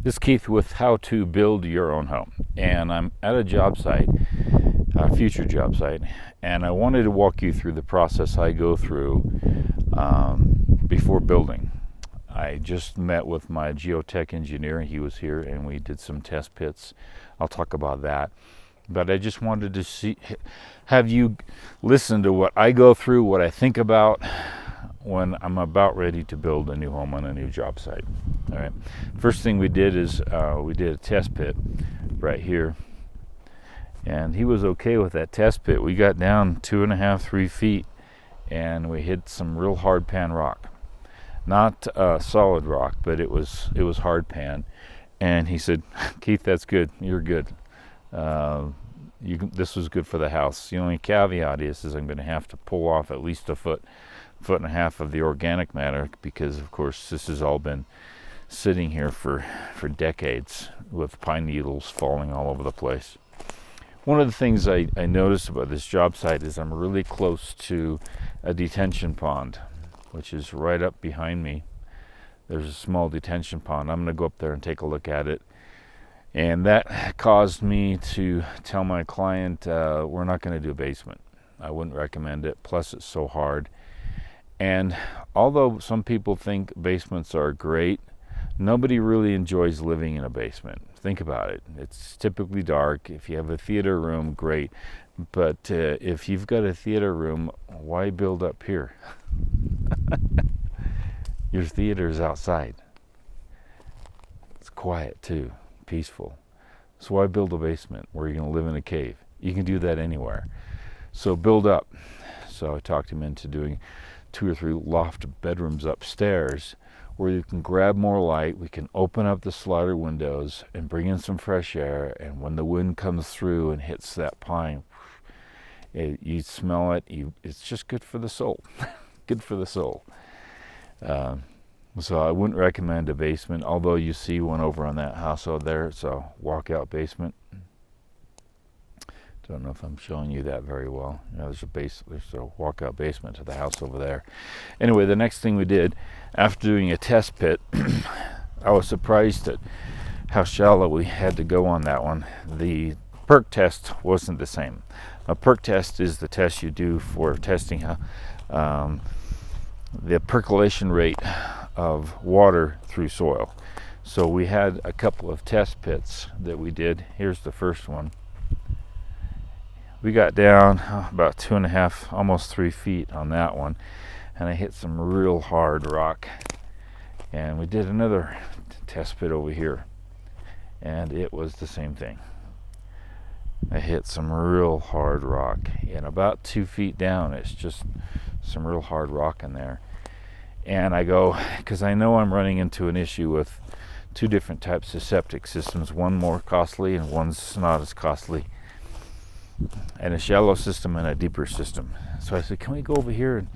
This is Keith with how to build your own home, and I'm at a job site, a future job site, and I wanted to walk you through the process I go through before building. I just met with my geotech engineer. He was here and we did some test pits. I'll talk about that, but I just wanted to have you listen to what I go through, what I think about when I'm about ready to build a new home on a new job site. All right. First thing we did is we did a test pit right here, and he was okay with that test pit. We got down 2.5, 3 feet, and we hit some real hard pan rock, not solid rock, but it was hard pan. And he said, "Keith, that's good. You're good. This was good for the house. The only caveat is I'm going to have to pull off at least a foot and a half of the organic matter, because of course this has all been sitting here for decades with pine needles falling all over the place." One of the things I noticed about this job site is I'm really close to a detention pond, which is right up behind me. There's a small detention pond. I'm going to go up there and take a look at it. And that caused me to tell my client, we're not going to do a basement. I wouldn't recommend it. Plus, it's so hard. And although some people think basements are great, nobody really enjoys living in a basement. Think about it. It's typically dark. If you have a theater room, great. But if you've got a theater room, why build up here? Your theater is outside. It's quiet too, peaceful. So why build a basement where you're going to live in a cave? You can do that anywhere. So build up. So I talked him into doing 2 or 3 loft bedrooms upstairs where you can grab more light. We can open up the slider windows and bring in some fresh air, and when the wind comes through and hits that pine, you smell it. It's just good for the soul. Good for the soul. So I wouldn't recommend a basement, although you see one over on that house over there. It's a walkout basement. Don't know if I'm showing you that very well. There's a walkout basement to the house over there. Anyway, the next thing we did after doing a test pit, I was surprised at how shallow we had to go on that one. The perk test wasn't the same. A perk test is the test you do for testing how the percolation rate of water through soil. So we had a couple of test pits that we did. Here's the first one. We got down about 2.5, almost 3 feet on that one, and I hit some real hard rock. And we did another test pit over here, and it was the same thing. I hit some real hard rock, and about 2 feet down, it's just some real hard rock in there. And I go, because I know I'm running into an issue with 2 different types of septic systems, one more costly and one's not as costly, and a shallow system and a deeper system. So I said, can we go over here and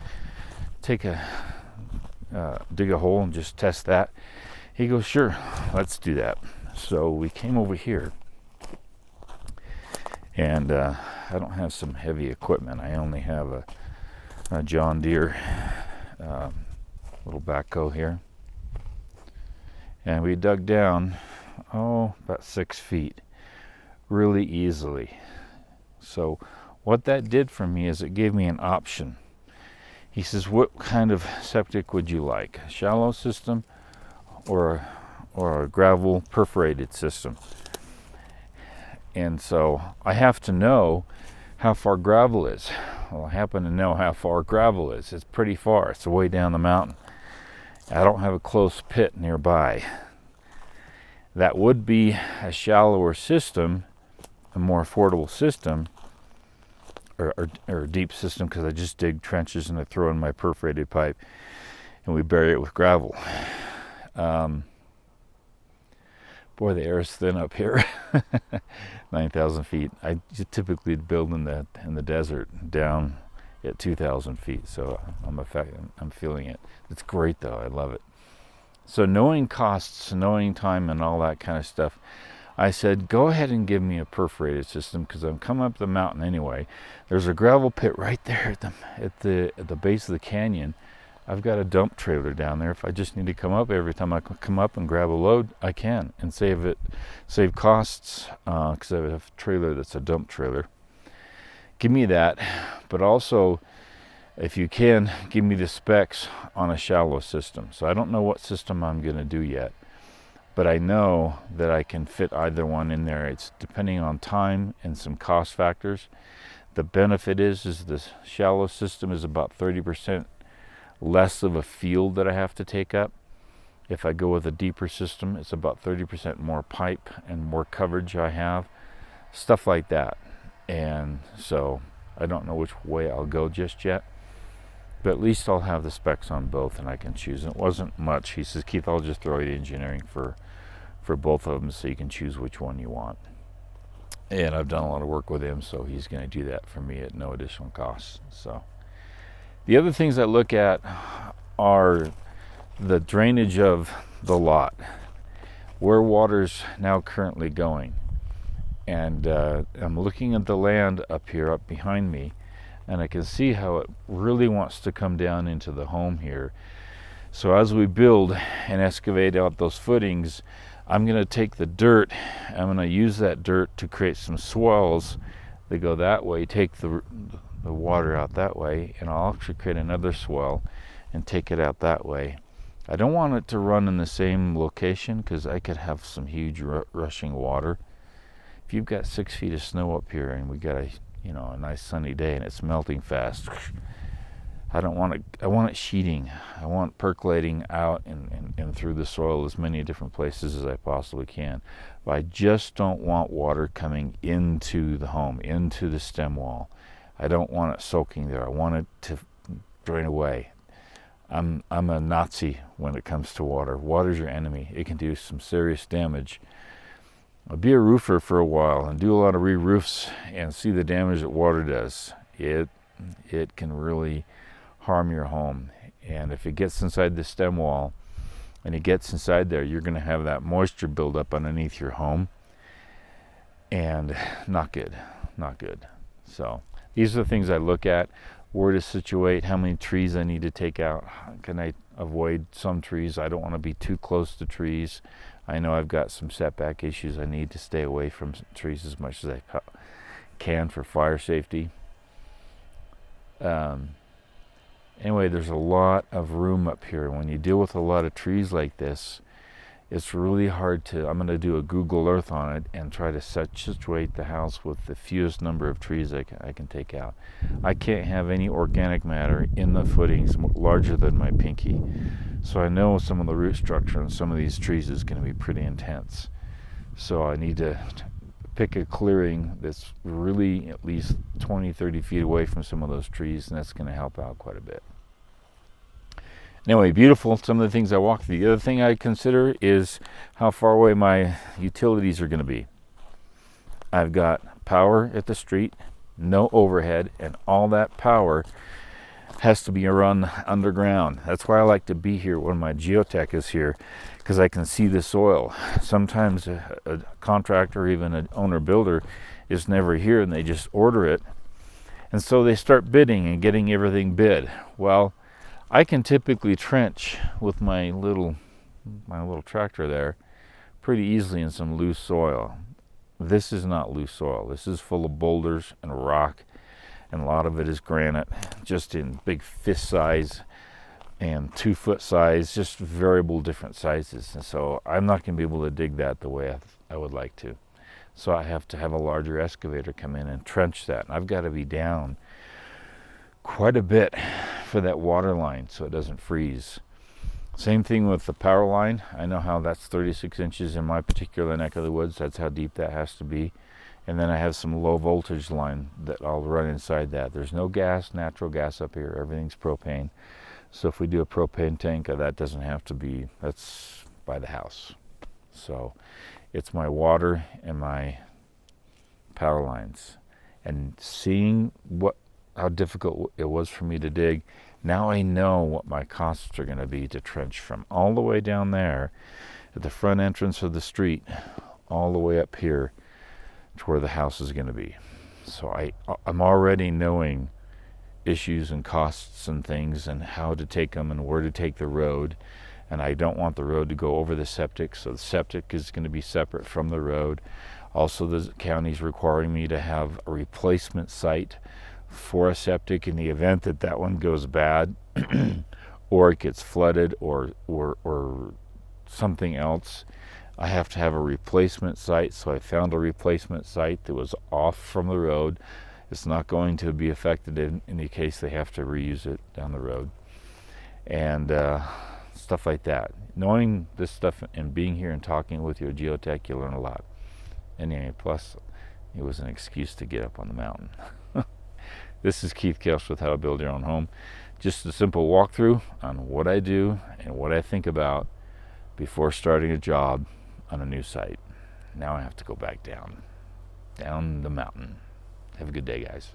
take dig a hole and just test that? He goes, sure, let's do that. So we came over here, and I don't have some heavy equipment. I only have a John Deere little backhoe here, and we dug down about 6 feet really easily. So what that did for me is it gave me an option. He says, what kind of septic would you like? A shallow system or a gravel perforated system? And so I have to know how far gravel is. Well, I happen to know how far gravel is. It's pretty far. It's way down the mountain. I don't have a close pit nearby. That would be a shallower system, a more affordable system, or a deep system, because I just dig trenches and I throw in my perforated pipe and we bury it with gravel. Boy, the air is thin up here. 9,000 feet. I typically build in the desert down at 2,000 feet, so I'm feeling it. It's great though. I love it. So knowing costs, knowing time, and all that kind of stuff, I said, go ahead and give me a perforated system, because I'm coming up the mountain anyway. There's a gravel pit right there at the base of the canyon I've got a dump trailer down there. If I just need to come up every time I come up and grab a load, I can, and save costs, because I have a trailer that's a dump trailer. Give me that, but also, if you can, give me the specs on a shallow system. So I don't know what system I'm going to do yet, but I know that I can fit either one in there. It's depending on time and some cost factors. The benefit is the shallow system is about 30% less of a field that I have to take up. If I go with a deeper system, it's about 30% more pipe and more coverage I have, stuff like that. And so I don't know which way I'll go just yet, but at least I'll have the specs on both and I can choose. And it wasn't much. He says, Keith, I'll just throw you the engineering for both of them so you can choose which one you want. And I've done a lot of work with him, so he's going to do that for me at no additional cost. So the other things I look at are the drainage of the lot, where water's now currently going. And I'm looking at the land up here, up behind me, and I can see how it really wants to come down into the home here. So as we build and excavate out those footings, I'm going to take the dirt, I'm going to use that dirt to create some swells that go that way, take the water out that way, and I'll actually create another swell and take it out that way. I don't want it to run in the same location because I could have some huge rushing water. If you've got 6 feet of snow up here and we got a nice sunny day and it's melting fast, I don't want it. I want it sheeting. I want percolating out and through the soil as many different places as I possibly can. But I just don't want water coming into the home, into the stem wall. I don't want it soaking there. I want it to drain away. I'm a Nazi when it comes to water. Water's your enemy. It can do some serious damage. I'll be a roofer for a while and do a lot of re-roofs and see the damage that water does. It can really harm your home. And if it gets inside the stem wall and it gets inside there, you're going to have that moisture build up underneath your home, and not good. So these are the things I look at: where to situate, how many trees I need to take out, can I avoid some trees. I don't want to be too close to trees. I know I've got some setback issues. I need to stay away from trees as much as I can for fire safety. Anyway, there's a lot of room up here. When you deal with a lot of trees like this, it's really hard to, I'm going to do a Google Earth on it and try to situate the house with the fewest number of trees I can take out. I can't have any organic matter in the footings larger than my pinky. So I know some of the root structure on some of these trees is going to be pretty intense. So I need to pick a clearing that's really at least 20-30 feet away from some of those trees, and that's going to help out quite a bit. Anyway, beautiful. Some of the things I walked through. The other thing I consider is how far away my utilities are going to be. I've got power at the street, no overhead, and all that power has to be run underground. That's why I like to be here when my geotech is here, because I can see the soil. Sometimes a contractor or even an owner builder is never here and they just order it, and so they start bidding and getting everything bid. Well, I can typically trench with my little tractor there pretty easily in some loose soil. This is not loose soil. This is full of boulders and rock, and a lot of it is granite, just in big fist size and 2-foot size, just variable different sizes. And so I'm not going to be able to dig that the way I would like to. So I have to have a larger excavator come in and trench that. And I've got to be down quite a bit for that water line so it doesn't freeze. Same thing with the power line. I know how that's 36 inches in my particular neck of the woods. That's how deep that has to be. And then I have some low voltage line that I'll run inside that. There's no gas, natural gas up here. Everything's propane. So if we do a propane tank, that doesn't have to be, that's by the house. So it's my water and my power lines. And seeing how difficult it was for me to dig, now I know what my costs are going to be to trench from all the way down there at the front entrance of the street all the way up here to where the house is going to be. So I'm already knowing issues and costs and things, and how to take them and where to take the road. And I don't want the road to go over the septic, so the septic is going to be separate from the road. Also, the county's requiring me to have a replacement site for a septic in the event that that one goes bad or it gets flooded or something else. I have to have a replacement site, so I found a replacement site that was off from the road. It's not going to be affected in any case they have to reuse it down the road. And stuff like that. Knowing this stuff and being here and talking with you at Geotech, you learn a lot. And anyway, plus, it was an excuse to get up on the mountain. This is Keith Kelch with How to Build Your Own Home. Just a simple walkthrough on what I do and what I think about before starting a job on a new site. Now I have to go back down the mountain. Have a good day, guys.